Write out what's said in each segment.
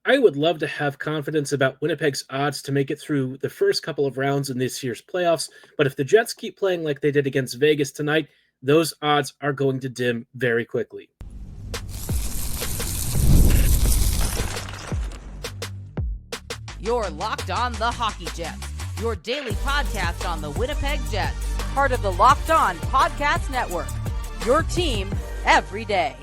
I would love to have confidence about Winnipeg's odds to make it through the first couple of rounds in this year's playoffs, but if the Jets keep playing like they did against Vegas tonight, those odds are going to dim very quickly. You're Locked On the Hockey Jets, your daily podcast on the Winnipeg Jets, part of the Locked On Podcast Network, your team every day.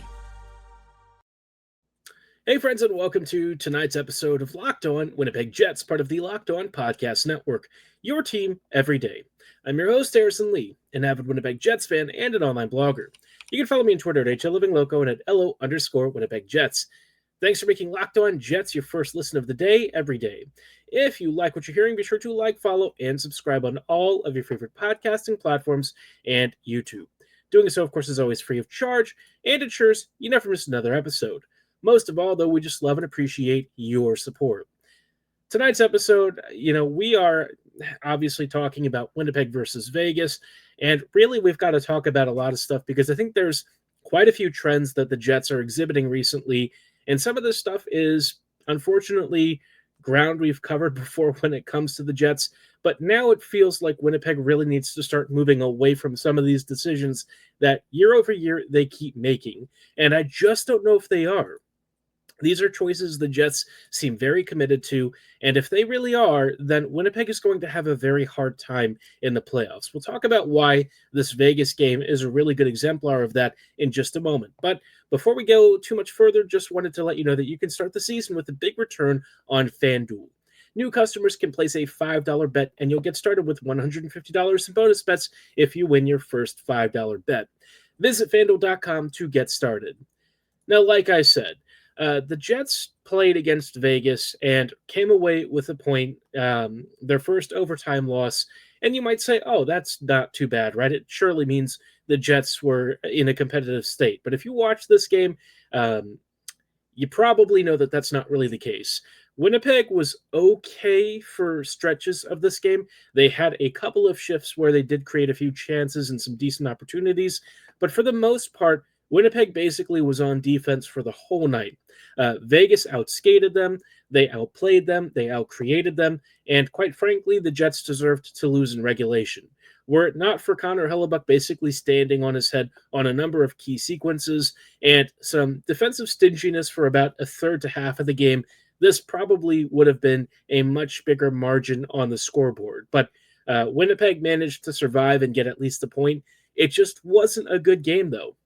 Hey friends, and welcome to tonight's episode of Locked On Winnipeg Jets, part of the Locked On Podcast Network, your team every day. I'm your host, Harrison Lee, an avid Winnipeg Jets fan and an online blogger. You can follow me on Twitter at HLLivingLoco and at LO_Winnipeg Jets. Thanks for making Locked On Jets your first listen of the day every day. If you like what you're hearing, be sure to like, follow, and subscribe on all of your favorite podcasting platforms and YouTube. Doing so, of course, is always free of charge and ensures you never miss another episode. Most of all, though, we just love and appreciate your support. Tonight's episode, we are obviously talking about Winnipeg versus Vegas, and really we've got to talk about a lot of stuff because I think there's quite a few trends that the Jets are exhibiting recently, and some of this stuff is, unfortunately, ground we've covered before when it comes to the Jets, but now it feels like Winnipeg really needs to start moving away from some of these decisions that year over year they keep making, and I just don't know if they are. These are choices the Jets seem very committed to, and if they really are, then Winnipeg is going to have a very hard time in the playoffs. We'll talk about why this Vegas game is a really good exemplar of that in just a moment. But before we go too much further, just wanted to let you know that you can start the season with a big return on FanDuel. New customers can place a $5 bet, and you'll get started with $150 in bonus bets if you win your first $5 bet. Visit FanDuel.com to get started. Now, like I said, the Jets played against Vegas and came away with a point, their first overtime loss. And you might say, oh, that's not too bad, right? It surely means the Jets were in a competitive state. But if you watch this game, you probably know that that's not really the case. Winnipeg was okay for stretches of this game. They had a couple of shifts where they did create a few chances and some decent opportunities. But for the most part, Winnipeg basically was on defense for the whole night. Vegas outskated them, they outplayed them, they outcreated them, and quite frankly, the Jets deserved to lose in regulation. Were it not for Connor Hellebuyck basically standing on his head on a number of key sequences and some defensive stinginess for about a third to half of the game, this probably would have been a much bigger margin on the scoreboard. But Winnipeg managed to survive and get at least a point. It just wasn't a good game, though.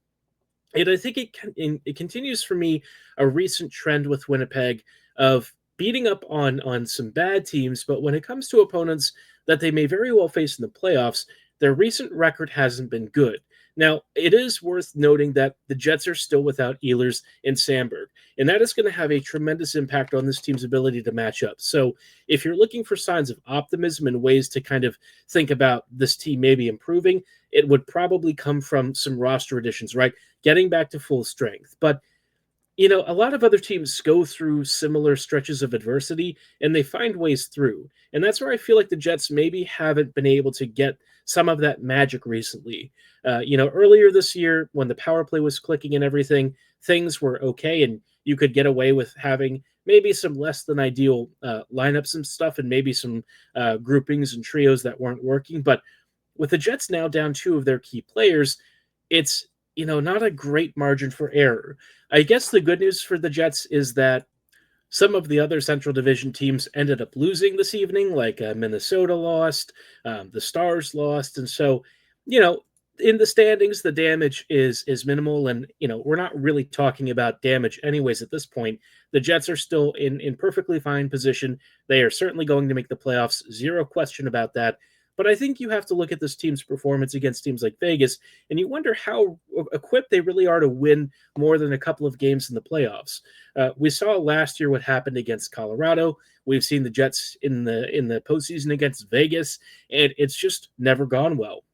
And I think it continues for me a recent trend with Winnipeg of beating up on some bad teams, but when it comes to opponents that they may very well face in the playoffs, their recent record hasn't been good. Now, it is worth noting that the Jets are still without Ehlers and Sandberg, and that is going to have a tremendous impact on this team's ability to match up. So if you're looking for signs of optimism and ways to kind of think about this team maybe improving, it would probably come from some roster additions, right? Getting back to full strength. But, a lot of other teams go through similar stretches of adversity and they find ways through. And that's where I feel like the Jets maybe haven't been able to get some of that magic recently. Earlier this year when the power play was clicking and everything, things were okay and you could get away with having maybe some less than ideal lineups and stuff and maybe some groupings and trios that weren't working. But with the Jets now down two of their key players, it's not a great margin for error. I guess the good news for the Jets is that some of the other Central Division teams ended up losing this evening, like Minnesota lost, the Stars lost, and so, in the standings, the damage is minimal, and we're not really talking about damage anyways at this point. The Jets are still in perfectly fine position. They are certainly going to make the playoffs, zero question about that. But I think you have to look at this team's performance against teams like Vegas, and you wonder how equipped they really are to win more than a couple of games in the playoffs. We saw last year what happened against Colorado. We've seen the Jets in the postseason against Vegas, and it's just never gone well.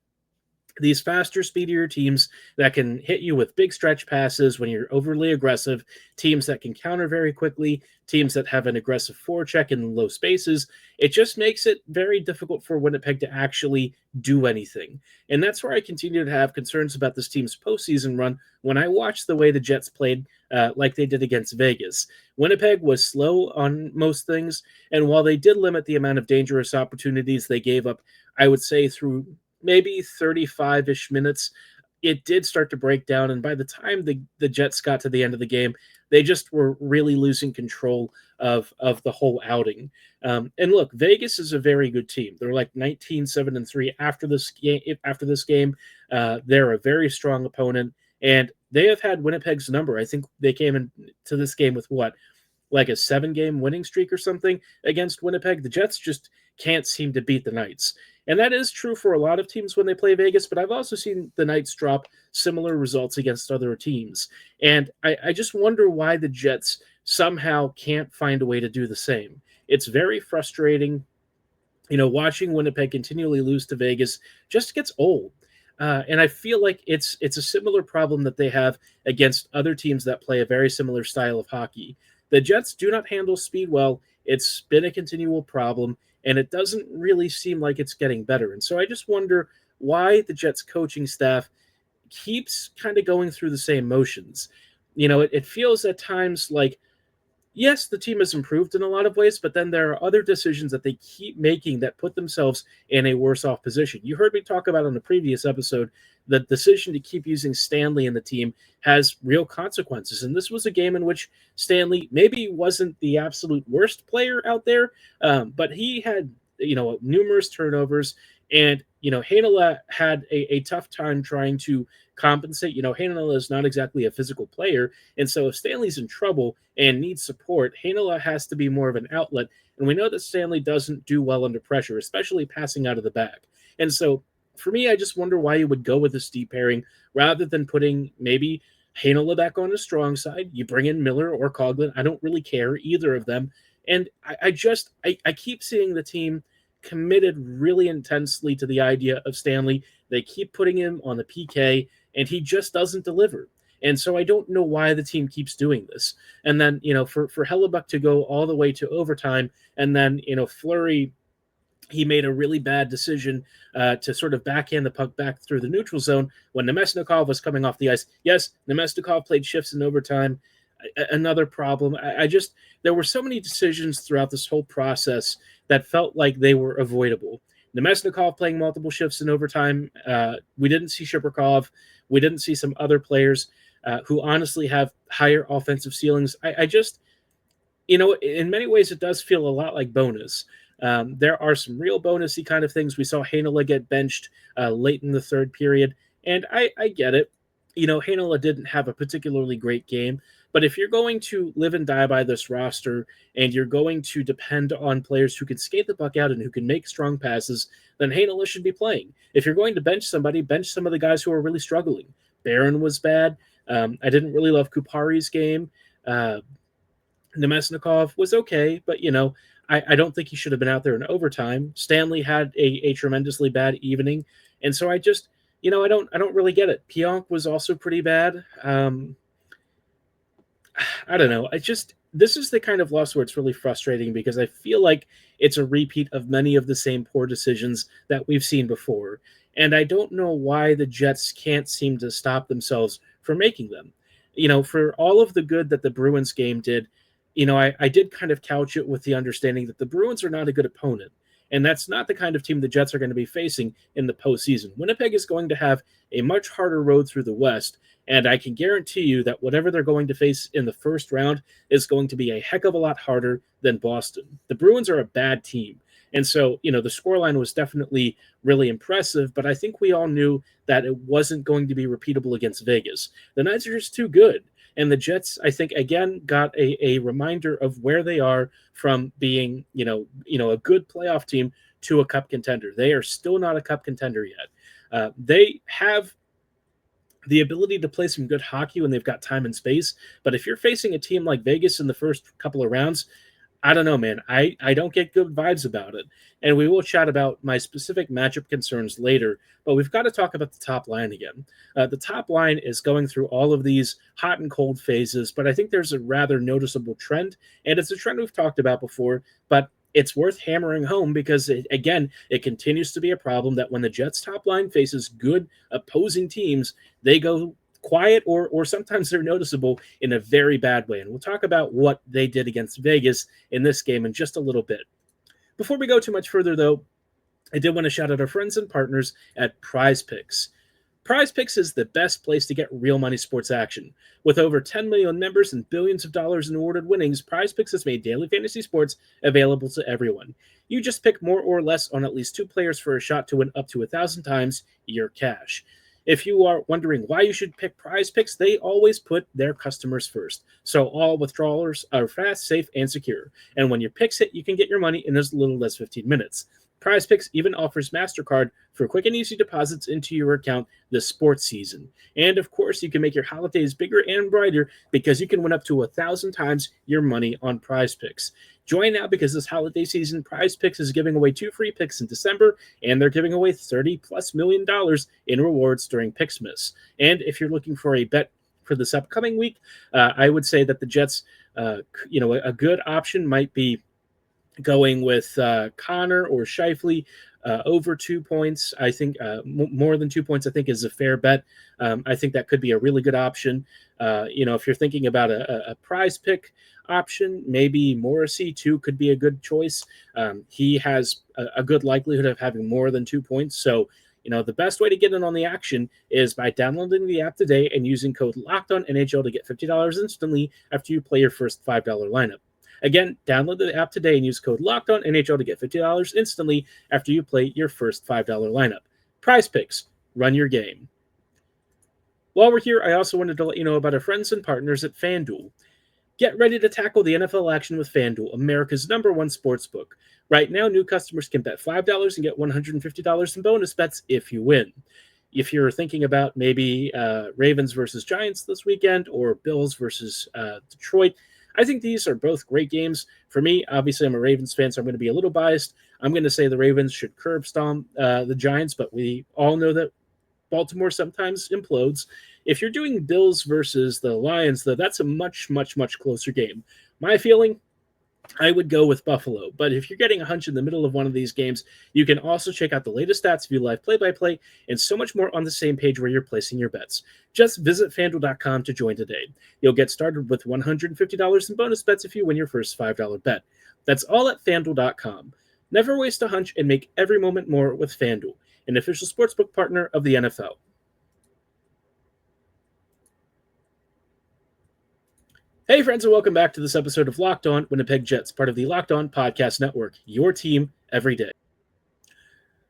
these faster, speedier teams that can hit you with big stretch passes when you're overly aggressive, teams that can counter very quickly, teams that have an aggressive forecheck in low spaces. It just makes it very difficult for Winnipeg to actually do anything. And that's where I continue to have concerns about this team's postseason run when I watch the way the Jets played like they did against Vegas. Winnipeg was slow on most things, and while they did limit the amount of dangerous opportunities they gave up, I would say through maybe 35-ish minutes, it did start to break down. And by the time the Jets got to the end of the game, they just were really losing control of the whole outing. And look, Vegas is a very good team. They're like 19-7-3 after this game. They're a very strong opponent, and they have had Winnipeg's number. I think they came into this game with what, like a 7-game winning streak or something against Winnipeg. The Jets just can't seem to beat the Knights. And that is true for a lot of teams when they play Vegas, but I've also seen the Knights drop similar results against other teams. And I just wonder why the Jets somehow can't find a way to do the same. It's very frustrating. Watching Winnipeg continually lose to Vegas just gets old. And I feel like it's a similar problem that they have against other teams that play a very similar style of hockey. The Jets do not handle speed well. It's been a continual problem, and it doesn't really seem like it's getting better. And so I just wonder why the Jets coaching staff keeps kind of going through the same motions. It feels at times like, yes, the team has improved in a lot of ways, but then there are other decisions that they keep making that put themselves in a worse off position. You heard me talk about on the previous episode, the decision to keep using Stanley in the team has real consequences. And this was a game in which Stanley maybe wasn't the absolute worst player out there, but he had, numerous turnovers. And, Heinola had a tough time trying to compensate. Heinola is not exactly a physical player. And so if Stanley's in trouble and needs support, Heinola has to be more of an outlet. And we know that Stanley doesn't do well under pressure, especially passing out of the back. And so for me, I just wonder why you would go with this deep pairing rather than putting maybe Heinola back on the strong side. You bring in Miller or Coughlin. I don't really care, either of them. And I keep seeing the team committed really intensely to the idea of Stanley. They keep putting him on the PK, and he just doesn't deliver. And so I don't know why the team keeps doing this. And then, for Hellebuyck to go all the way to overtime, and then, Fleury, he made a really bad decision to sort of backhand the puck back through the neutral zone when Nemesnikov was coming off the ice. Yes, Nemesnikov played shifts in overtime. Another problem. There were so many decisions throughout this whole process that felt like they were avoidable. Nemesnikov playing multiple shifts in overtime. We didn't see Shiprikov. We didn't see some other players who honestly have higher offensive ceilings. In many ways, it does feel a lot like bonus. There are some real bonusy kind of things. We saw Heinola get benched late in the third period, and I get it. Heinola didn't have a particularly great game, but if you're going to live and die by this roster and you're going to depend on players who can skate the puck out and who can make strong passes, then Heinola should be playing. If you're going to bench somebody, bench some of the guys who are really struggling. Barron was bad. I didn't really love Kupari's game. Nemesnikov was okay, but, I don't think he should have been out there in overtime. Stanley had a tremendously bad evening, and so I just, I don't really get it. Pionk was also pretty bad. I don't know. This is the kind of loss where it's really frustrating because I feel like it's a repeat of many of the same poor decisions that we've seen before, and I don't know why the Jets can't seem to stop themselves from making them. For all of the good that the Bruins game did, I did kind of couch it with the understanding that the Bruins are not a good opponent. And that's not the kind of team the Jets are going to be facing in the postseason. Winnipeg is going to have a much harder road through the West, and I can guarantee you that whatever they're going to face in the first round is going to be a heck of a lot harder than Boston. The Bruins are a bad team. And so, the scoreline was definitely really impressive, but I think we all knew that it wasn't going to be repeatable against Vegas. The Knights are just too good. And the Jets, I think, again, got a reminder of where they are from being, a good playoff team to a cup contender. They are still not a cup contender yet. They have the ability to play some good hockey when they've got time and space. But if you're facing a team like Vegas in the first couple of rounds, I don't know, man. I don't get good vibes about it. And we will chat about my specific matchup concerns later, but we've got to talk about the top line again. The top line is going through all of these hot and cold phases, but I think there's a rather noticeable trend, and it's a trend we've talked about before, but it's worth hammering home because, it continues to be a problem that when the Jets' top line faces good opposing teams, they go quiet or sometimes they're noticeable in a very bad way. And we'll talk about what they did against Vegas in this game in just a little bit. Before we go too much further, though, I did want to shout out our friends and partners at Prize Picks. Prize Picks is the best place to get real money sports action. With over 10 million members and billions of dollars in awarded winnings, Prize Picks has made daily fantasy sports available to everyone. You just pick more or less on at least 2 players for a shot to win up to 1,000 times your cash. If you are wondering why you should pick Prize Picks, they always put their customers first. So all withdrawals are fast, safe, and secure. And when your picks hit, you can get your money in as little as 15 minutes. Prize Picks even offers MasterCard for quick and easy deposits into your account this sports season. And of course, you can make your holidays bigger and brighter because you can win up to 1,000 times your money on Prize Picks. Join now because this holiday season, Prize Picks is giving away 2 free picks in December, and they're giving away $30+ million in rewards during Picksmas. And if you're looking for a bet for this upcoming week, I would say that the Jets, a good option might be going with Connor or Scheifele over 2 points. I think more than 2 points, I think, is a fair bet. I think that could be a really good option. If you're thinking about a prize pick option, maybe Morrissey too could be a good choice. He has a good likelihood of having more than 2 points. So, the best way to get in on the action is by downloading the app today and using code LOCKEDONNHL to get $50 instantly after you play your first $5 lineup. Again, download the app today and use code LOCKEDONNHL to get $50 instantly after you play your first $5 lineup. Prize Picks, run your game. While we're here, I also wanted to let you know about our friends and partners at FanDuel. Get ready to tackle the NFL action with FanDuel, America's #1 sportsbook. Right now, new customers can bet $5 and get $150 in bonus bets if you win. If you're thinking about maybe Ravens versus Giants this weekend or Bills versus Detroit, I think these are both great games. For me, obviously, I'm a Ravens fan, so I'm going to be a little biased. I'm going to say the Ravens should curb stomp the Giants, but we all know that Baltimore sometimes implodes. If you're doing Bills versus the Lions, though, that's a much, much, much closer game. My feeling, I would go with Buffalo. But if you're getting a hunch in the middle of one of these games, you can also check out the latest stats, view live play-by-play, and so much more on the same page where you're placing your bets. Just visit FanDuel.com to join today. You'll get started with $150 in bonus bets if you win your first $5 bet. That's all at FanDuel.com. Never waste a hunch and make every moment more with FanDuel, an official sportsbook partner of the NFL. Hey, friends, and welcome back to this episode of Locked On Winnipeg Jets, part of the Locked On Podcast Network, your team every day.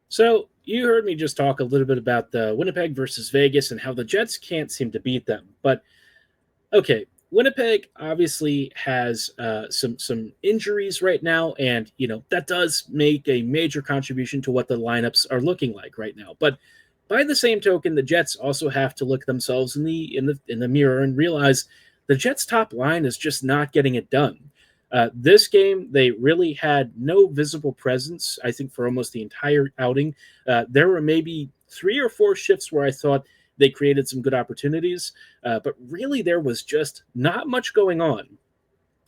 So, you heard me just talk a little bit about the Winnipeg versus Vegas and how the Jets can't seem to beat them. But, okay, Winnipeg obviously has some injuries right now, and, that does make a major contribution to what the lineups are looking like right now. But by the same token, the Jets also have to look themselves in the mirror and realize the Jets' top line is just not getting it done. This game, they really had no visible presence, I think, for almost the entire outing. There were maybe 3 or 4 shifts where I thought they created some good opportunities, but really there was just not much going on.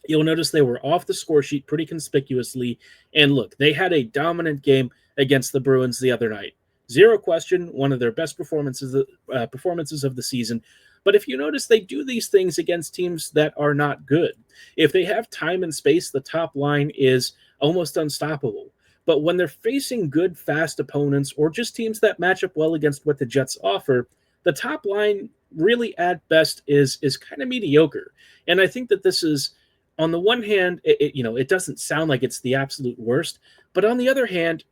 You'll notice they were off the score sheet pretty conspicuously, and look, they had a dominant game against the Bruins the other night. Zero question, one of their best performances of the season. But if you notice, they do these things against teams that are not good. If they have time and space, the top line is almost unstoppable. But when they're facing good, fast opponents or just teams that match up well against what the Jets offer, the top line really at best is kind of mediocre. And I think that this is, on the one hand, it doesn't sound like it's the absolute worst. But on the other hand,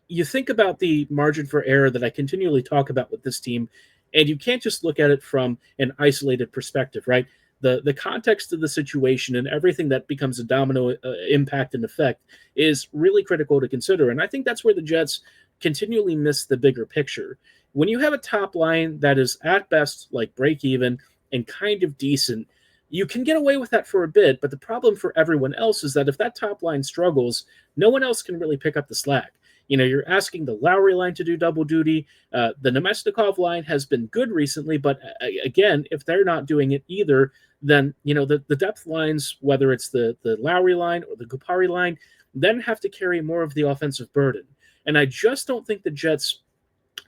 you think about the margin for error that I continually talk about with this team, and you can't just look at it from an isolated perspective, right? The context of the situation and everything that becomes a domino impact and effect is really critical to consider. And I think that's where the Jets continually miss the bigger picture. When you have a top line that is at best like break even and kind of decent, You can get away with that for a bit, but the problem for everyone else is that if that top line struggles, no one else can really pick up the slack. You're asking the Lowry line to do double duty. The Nemesnikov line has been good recently, but again, if they're not doing it either, then the depth lines, whether it's the Lowry line or the Kupari line, then have to carry more of the offensive burden. And I just don't think the Jets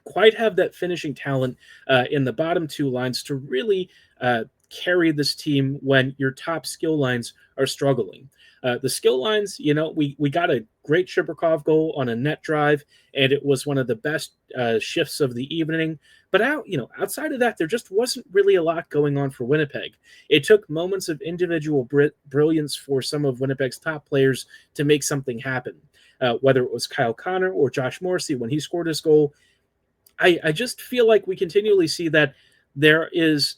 quite have that finishing talent in the bottom two lines to really carry this team when your top skill lines are struggling. The skill lines, we got a great Shiberkov goal on a net drive, and it was one of the best shifts of the evening. But outside of that, there just wasn't really a lot going on for Winnipeg. It took moments of individual brilliance for some of Winnipeg's top players to make something happen. Whether it was Kyle Connor or Josh Morrissey when he scored his goal, I just feel like we continually see that there is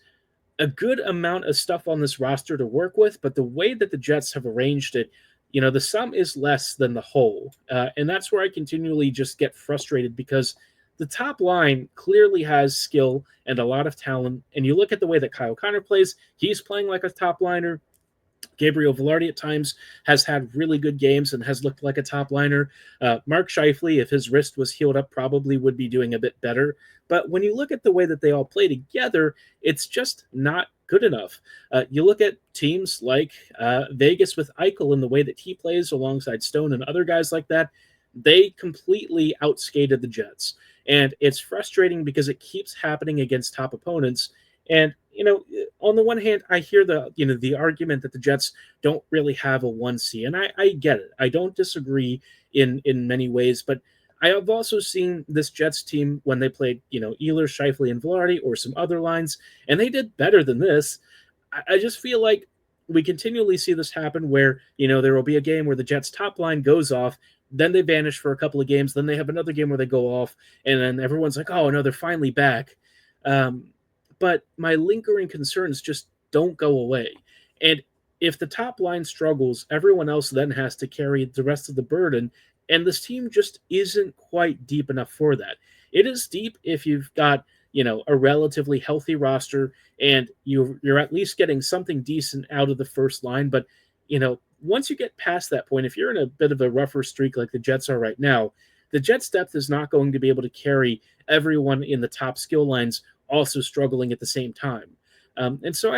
a good amount of stuff on this roster to work with, but the way that the Jets have arranged it, the sum is less than the whole. And that's where I continually just get frustrated because the top line clearly has skill and a lot of talent. And you look at the way that Kyle Connor plays, he's playing like a top liner. Gabriel Velarde at times has had really good games and has looked like a top liner. Mark Scheifele, if his wrist was healed up, probably would be doing a bit better. But when you look at the way that they all play together, it's just not good enough. You look at teams like Vegas with Eichel and the way that he plays alongside Stone and other guys like that, they completely outskated the Jets. And it's frustrating because it keeps happening against top opponents. And on the one hand, I hear the argument that the Jets don't really have a 1C, and I get it. I don't disagree in many ways, but I have also seen this Jets team when they played, Ehlers, Scheifele, and Velarde, or some other lines, and they did better than this. I just feel like we continually see this happen where, there will be a game where the Jets top line goes off, then they vanish for a couple of games, then they have another game where they go off, and then everyone's like, oh, no, they're finally back. But my lingering concerns just don't go away. And if the top line struggles, everyone else then has to carry the rest of the burden. And this team just isn't quite deep enough for that. It is deep if you've got, a relatively healthy roster and you're at least getting something decent out of the first line. But, once you get past that point, if you're in a bit of a rougher streak like the Jets are right now, the Jets' depth is not going to be able to carry everyone in the top skill lines also struggling at the same time. And so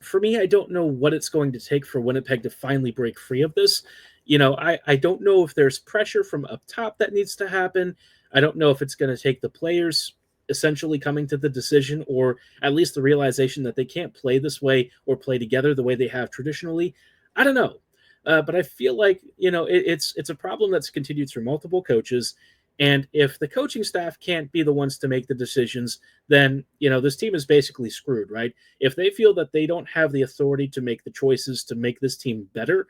for me, I don't know what it's going to take for Winnipeg to finally break free of this. I don't know if there's pressure from up top that needs to happen. I don't know if it's going to take the players essentially coming to the decision or at least the realization that they can't play this way or play together the way they have traditionally. I don't know. But I feel like, it's a problem that's continued through multiple coaches. And if the coaching staff can't be the ones to make the decisions, then, this team is basically screwed, right? If they feel that they don't have the authority to make the choices to make this team better,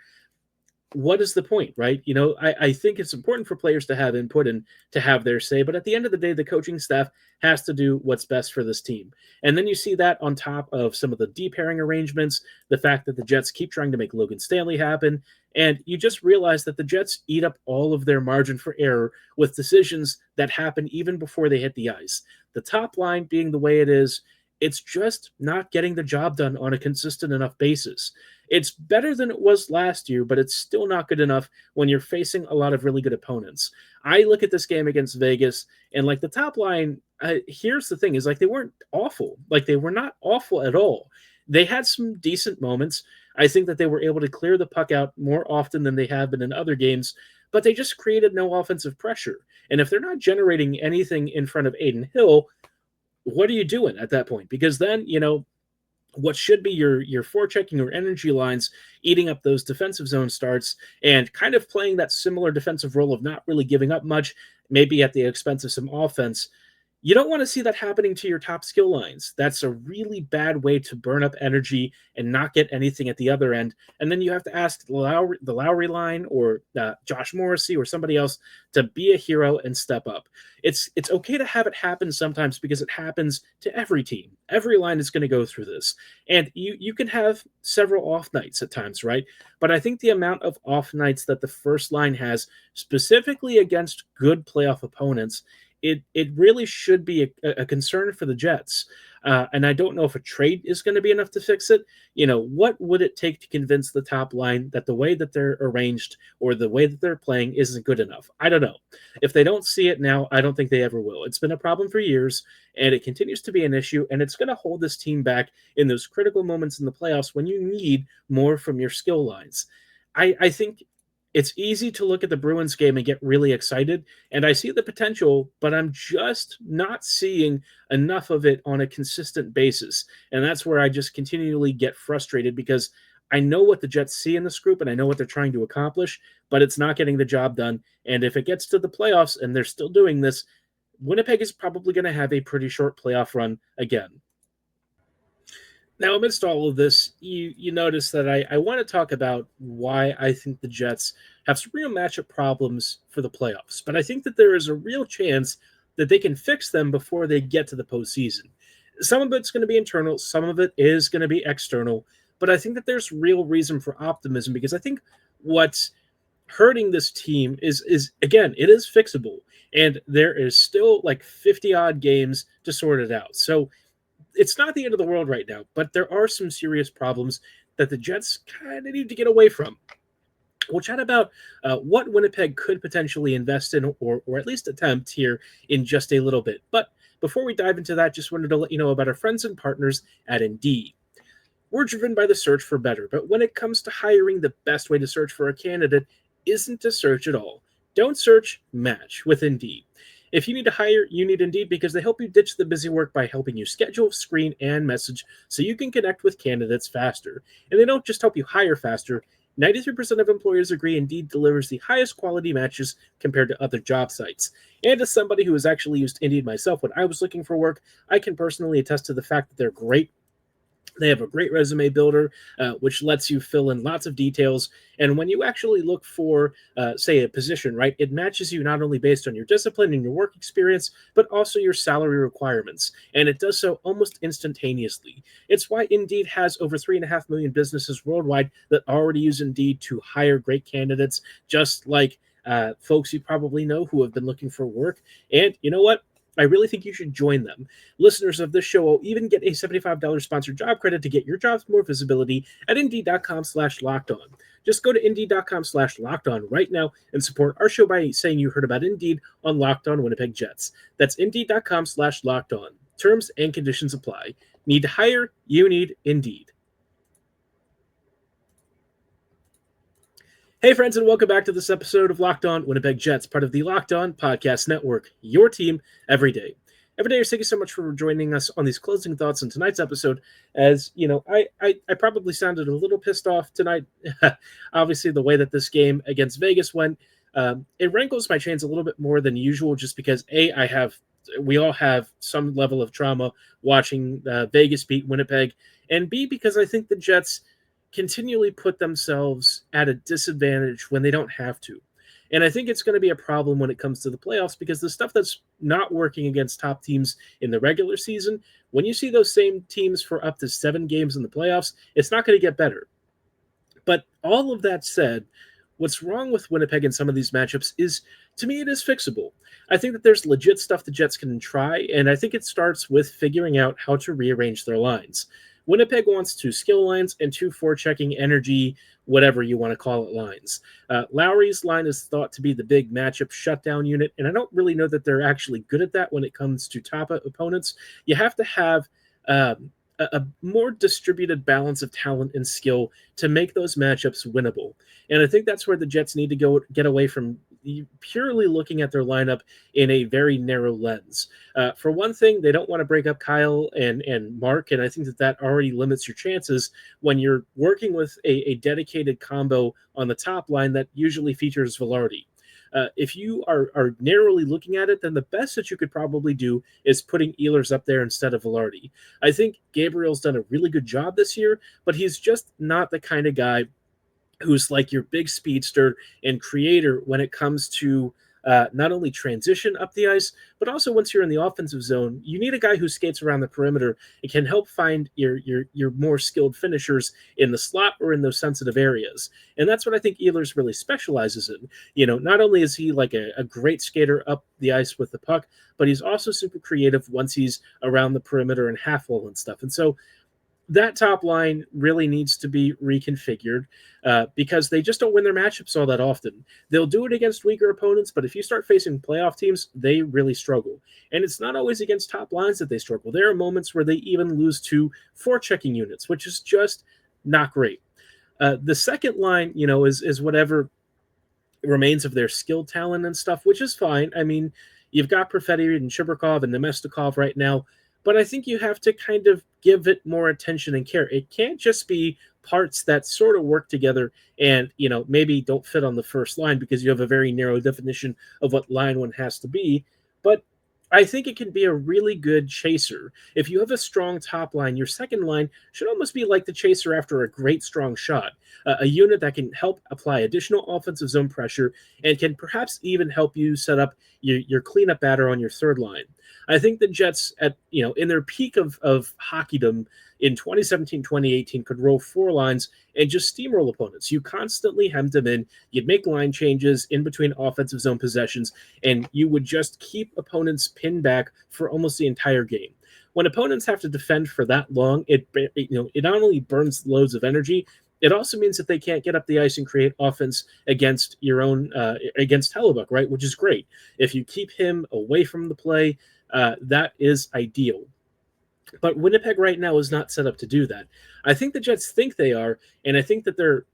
what is the point, right? I think it's important for players to have input and to have their say, but at the end of the day, the coaching staff has to do what's best for this team. And then you see that on top of some of the deep pairing arrangements, the fact that the Jets keep trying to make Logan Stanley happen, and you just realize that the Jets eat up all of their margin for error with decisions that happen even before they hit the ice. The top line being the way it is, it's just not getting the job done on a consistent enough basis. It's better than it was last year, but it's still not good enough when you're facing a lot of really good opponents. I look at this game against Vegas, and the top line, here's the thing, is they weren't awful. They were not awful at all. They had some decent moments. I think that they were able to clear the puck out more often than they have been in other games, but they just created no offensive pressure. And if they're not generating anything in front of Adin Hill, what are you doing at that point? Because then, what should be your forechecking or energy lines eating up those defensive zone starts and kind of playing that similar defensive role of not really giving up much, maybe at the expense of some offense. You don't want to see that happening to your top skill lines. That's a really bad way to burn up energy and not get anything at the other end. And then you have to ask the Lowry line or Josh Morrissey or somebody else to be a hero and step up. It's okay to have it happen sometimes because it happens to every team. Every line is going to go through this. And you can have several off nights at times, right? But I think the amount of off nights that the first line has, specifically against good playoff opponents, it really should be a concern for the Jets. And I don't know if a trade is going to be enough to fix it. What would it take to convince the top line that the way that they're arranged or the way that they're playing isn't good enough? I don't know. If they don't see it now, I don't think they ever will. It's been a problem for years, and it continues to be an issue, and it's going to hold this team back in those critical moments in the playoffs when you need more from your skill lines. I think it's easy to look at the Bruins game and get really excited, and I see the potential, but I'm just not seeing enough of it on a consistent basis. And that's where I just continually get frustrated because I know what the Jets see in this group and I know what they're trying to accomplish, but it's not getting the job done. And if it gets to the playoffs and they're still doing this, Winnipeg is probably going to have a pretty short playoff run again. Now, amidst all of this, you notice that I want to talk about why I think the Jets have some real matchup problems for the playoffs. But I think that there is a real chance that they can fix them before they get to the postseason. Some of it's going to be internal, some of it is going to be external. But I think that there's real reason for optimism because I think what's hurting this team is again, it is fixable. And there is still like 50 odd games to sort it out. So it's not the end of the world right now, but there are some serious problems that the Jets kind of need to get away from. We'll chat about what Winnipeg could potentially invest in or at least attempt here in just a little bit. But before we dive into that, just wanted to let you know about our friends and partners at Indeed. We're driven by the search for better, but when it comes to hiring, the best way to search for a candidate isn't to search at all. Don't search, match with Indeed. If you need to hire, you need Indeed because they help you ditch the busy work by helping you schedule, screen, and message so you can connect with candidates faster. And they don't just help you hire faster. 93% of employers agree Indeed delivers the highest quality matches compared to other job sites. And as somebody who has actually used Indeed myself when I was looking for work, I can personally attest to the fact that they're great. They have a great resume builder, which lets you fill in lots of details. And when you actually look for, say, a position, right, it matches you not only based on your discipline and your work experience, but also your salary requirements. And it does so almost instantaneously. It's why Indeed has over 3.5 million businesses worldwide that already use Indeed to hire great candidates, just like folks you probably know who have been looking for work. And you know what? I really think you should join them. Listeners of this show will even get a $75 sponsored job credit to get your jobs more visibility at Indeed.com/lockedon. Just go to Indeed.com/lockedon right now and support our show by saying you heard about Indeed on Locked On Winnipeg Jets. That's Indeed.com/lockedon. Terms and conditions apply. Need to hire? You need Indeed. Hey, friends, and welcome back to this episode of Locked On Winnipeg Jets, part of the Locked On Podcast Network, your team every day. Every day, thank you so much for joining us on these closing thoughts on tonight's episode. As you know, I probably sounded a little pissed off tonight. Obviously, the way that this game against Vegas went, it rankles my chains a little bit more than usual, just because we all have some level of trauma watching Vegas beat Winnipeg, and B, because I think the Jets continually put themselves at a disadvantage when they don't have to. And I think it's going to be a problem when it comes to the playoffs because the stuff that's not working against top teams in the regular season, when you see those same teams for up to 7 games in the playoffs, it's not going to get better. But all of that said, what's wrong with Winnipeg in some of these matchups is, to me, it is fixable. I think that there's legit stuff the Jets can try, and I think it starts with figuring out how to rearrange their lines. Winnipeg wants 2 skill lines and 2 forechecking energy, whatever you want to call it, lines. Lowry's line is thought to be the big matchup shutdown unit, and I don't really know that they're actually good at that when it comes to top opponents. You have to have a more distributed balance of talent and skill to make those matchups winnable. And I think that's where the Jets need to get away from purely looking at their lineup in a very narrow lens. For one thing, they don't want to break up Kyle and Mark, and I think that already limits your chances when you're working with a dedicated combo on the top line that usually features Velarde. If you are narrowly looking at it, then the best that you could probably do is putting Ehlers up there instead of Velarde. I think Gabriel's done a really good job this year, but he's just not the kind of guy who's like your big speedster and creator when it comes to not only transition up the ice, but also once you're in the offensive zone, you need a guy who skates around the perimeter and can help find your more skilled finishers in the slot or in those sensitive areas. And that's what I think Ehlers really specializes in. Not only is he like a great skater up the ice with the puck, but he's also super creative once he's around the perimeter and half wall and stuff. And so that top line really needs to be reconfigured because they just don't win their matchups all that often. They'll do it against weaker opponents, but if you start facing playoff teams, they really struggle. And it's not always against top lines that they struggle. There are moments where they even lose to forechecking units, which is just not great. The second line, is whatever remains of their skill talent and stuff, which is fine. I mean, you've got Perfetti and Chibrikov and Nemestikov right now, but I think you have to kind of give it more attention and care. It can't just be parts that sort of work together and, maybe don't fit on the first line because you have a very narrow definition of what line one has to be. But I think it can be a really good chaser. If you have a strong top line, your second line should almost be like the chaser after a great strong shot, a unit that can help apply additional offensive zone pressure and can perhaps even help you set up your cleanup batter on your third line. I think the Jets in their peak of hockeydom in 2017, 2018 could roll four lines and just steamroll opponents. You constantly hemmed them in. You'd make line changes in between offensive zone possessions, and you would just keep opponents pinned back for almost the entire game. When opponents have to defend for that long, it not only burns loads of energy, it also means that they can't get up the ice and create offense against your own against Hellebuyck, right? Which is great. If you keep him away from the play, that is ideal. But Winnipeg right now is not set up to do that. I think the Jets think they are, and I think that they're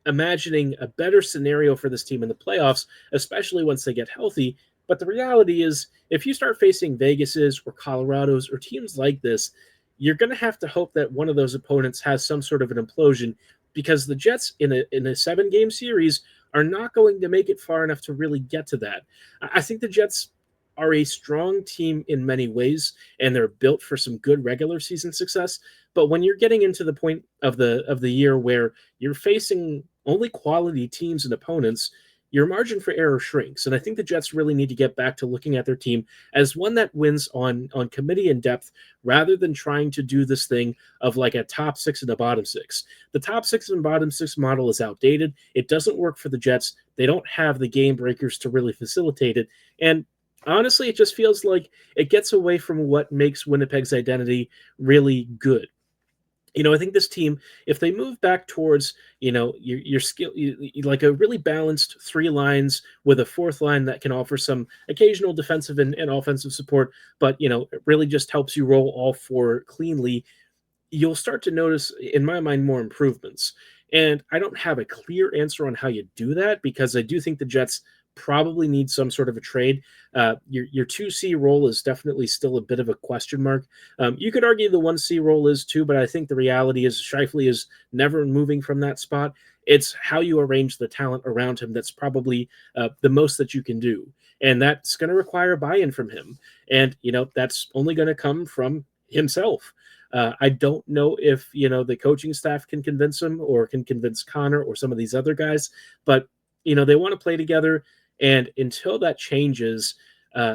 imagining a better scenario for this team in the playoffs, especially once they get healthy. But the reality is, if you start facing Vegas's or Colorado's or teams like this, you're going to have to hope that one of those opponents has some sort of an implosion, because the Jets in a 7-game series are not going to make it far enough to really get to that. I think the Jets are a strong team in many ways, and they're built for some good regular season success. But when you're getting into the point of the year where you're facing only quality teams and opponents, your margin for error shrinks. And I think the Jets really need to get back to looking at their team as one that wins on committee and depth, rather than trying to do this thing of like a top six and a bottom six. The top six and bottom six model is outdated. It doesn't work for the Jets. They don't have the game breakers to really facilitate it. And honestly, it just feels like it gets away from what makes Winnipeg's identity really good. I think this team, if they move back towards, your skill, like a really balanced three lines with a fourth line that can offer some occasional defensive and offensive support, but, it really just helps you roll all four cleanly, you'll start to notice, in my mind, more improvements. And I don't have a clear answer on how you do that, because I do think the Jets probably need some sort of a trade. Your 2C role is definitely still a bit of a question mark. You could argue the 1C role is too, but I think the reality is Scheifele is never moving from that spot. It's how you arrange the talent around him that's probably the most that you can do. And that's going to require buy-in from him. And, that's only going to come from himself. I don't know if, the coaching staff can convince him or can convince Connor or some of these other guys, but, they want to play together. And until that changes,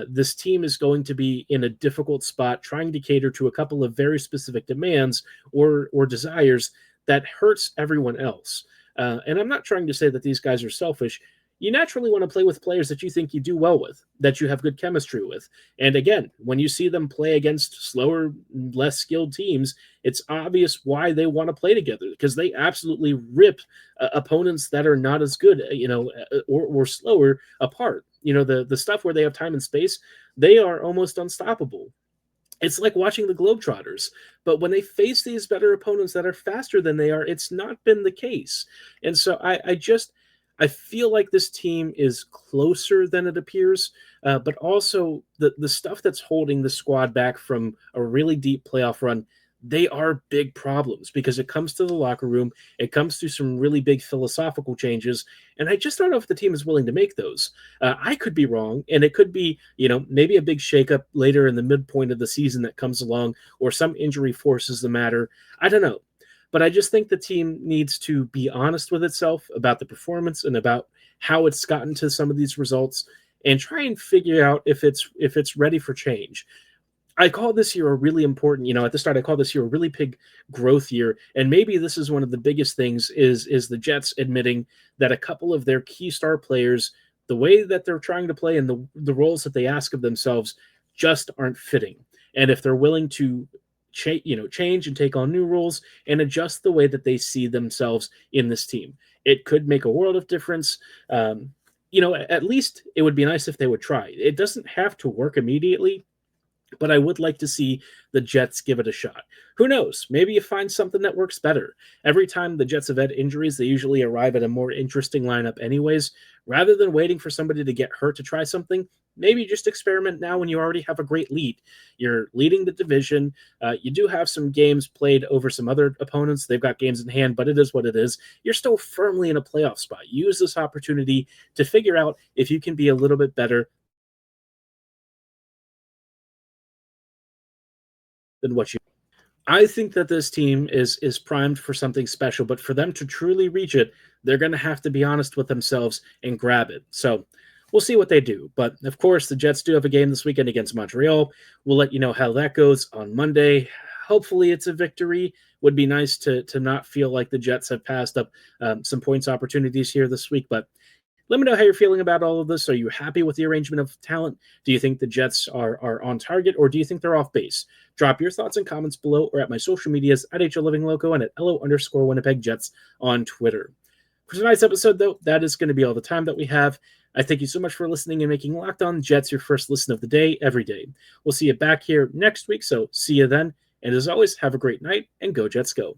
this team is going to be in a difficult spot, trying to cater to a couple of very specific demands or desires that hurts everyone else. And I'm not trying to say that these guys are selfish. You naturally want to play with players that you think you do well with, that you have good chemistry with. And again, when you see them play against slower, less skilled teams, it's obvious why they want to play together, because they absolutely rip opponents that are not as good, or slower apart. The stuff where they have time and space, they are almost unstoppable. It's like watching the Globetrotters, but when they face these better opponents that are faster than they are, it's not been the case. And so I feel like this team is closer than it appears, but also the stuff that's holding the squad back from a really deep playoff run, they are big problems, because it comes to the locker room, it comes to some really big philosophical changes, and I just don't know if the team is willing to make those. I could be wrong, and it could be, maybe a big shakeup later in the midpoint of the season that comes along, or some injury forces the matter. I don't know. But I just think the team needs to be honest with itself about the performance and about how it's gotten to some of these results. and try and figure out if it's ready for change. I call this year a really important, at the start, I call this year a really big growth year. And maybe this is one of the biggest things is the Jets admitting that a couple of their key star players, the way that they're trying to play and the roles that they ask of themselves just aren't fitting. And if they're willing to change and take on new roles and adjust the way that they see themselves in this team, it could make a world of difference. At least it would be nice if they would try. It doesn't have to work immediately, but I would like to see the Jets give it a shot. Who knows? Maybe you find something that works better. Every time the Jets have had injuries, they usually arrive at a more interesting lineup anyways. Rather than waiting for somebody to get hurt to try something, maybe just experiment now when you already have a great lead. You're leading the division. You do have some games played over some other opponents. They've got games in hand, but it is what it is. You're still firmly in a playoff spot. Use this opportunity to figure out if you can be a little bit better than what you. I think that this team is primed for something special, but for them to truly reach it, they're going to have to be honest with themselves and grab it. So we'll see what they do. But of course, the Jets do have a game this weekend against Montreal. We'll let you know how that goes on Monday. Hopefully it's a victory. Would be nice to not feel like the Jets have passed up some points opportunities here this week, but let me know how you're feeling about all of this. Are you happy with the arrangement of talent? Do you think the Jets are on target, or do you think they're off base? Drop your thoughts and comments below or at my social medias at HLivingLoco and at LO_Winnipeg Jets on Twitter. For tonight's episode, though, that is going to be all the time that we have. I thank you so much for listening and making Locked On Jets your first listen of the day every day. We'll see you back here next week, so see you then. And as always, have a great night and go Jets go.